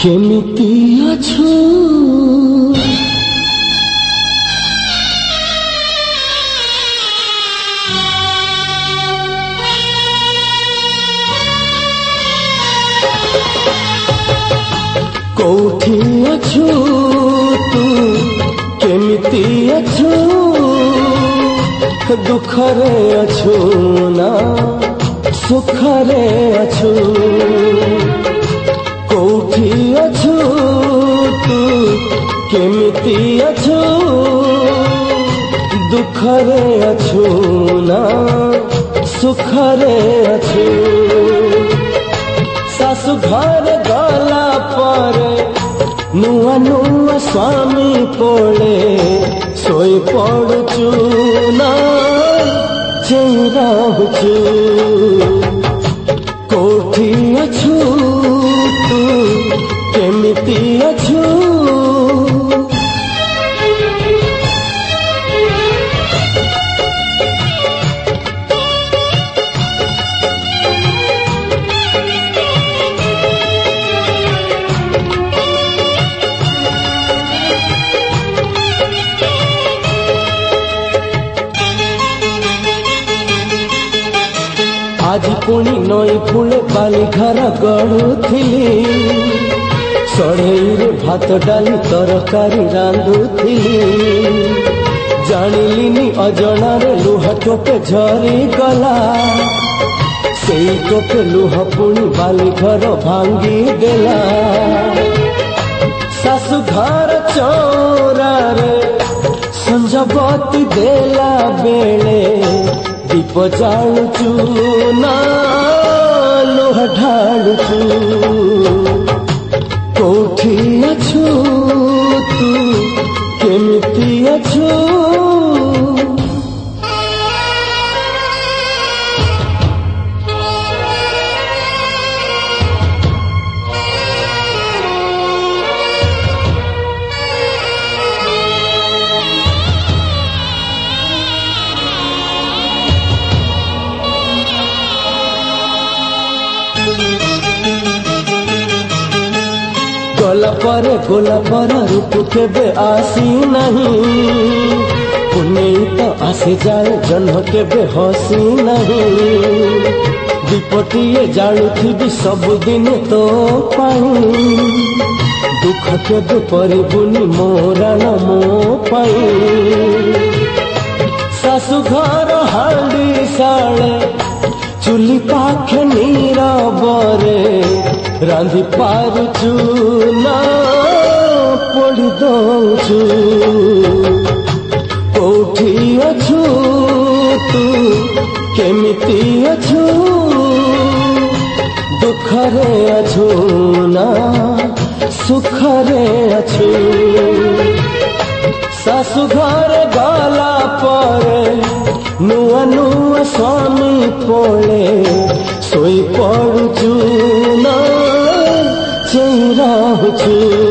केमिति अछु कोठी अछु तू केमिति अछु दुखरे अछु ना सुखरे अछु कोठी अछु तू केमिति अछु दुखरे अछु ना सुखरे अछु सासु घर गला पर नुआ नुआ स्वामी पड़े सोई पड़ुचु ना चेहराहुचु कोठी अछु तू केमिति अछु आज पुणी नई फूले बाली घर गढ़ुथिली सढ़ई भात डाली तरकारी रांधुथिली जानिलिनी अजणार लुह टोपे झरी गला से टोपे लुह पुणी बाली घर भांगी देला सासु घर चौरारे संजबती देला बेले दीप जालुचु ना लोह ढालुचु कोठी अछु तू केमिति अछु गोला पर रूप केबे आसी नहीं पुण्य तो आसे जाए जन्म केबे हसी नहीं दीपटिए जालुथी सबुदिन तो पाई दुख केबे परिबुनी मोरान मो पाई सासु घर हांडी साले चुली पाखे नीरबरे रांधि पारुचु ना पड़ी दौचु कोठी अछु तू केमिति अछु दुखरे अछु ना सुखरे अछु सासु घर गला पर नुआ नुआ स्वामी पड़े सोई पड़ुचु ना चेहराहुचु।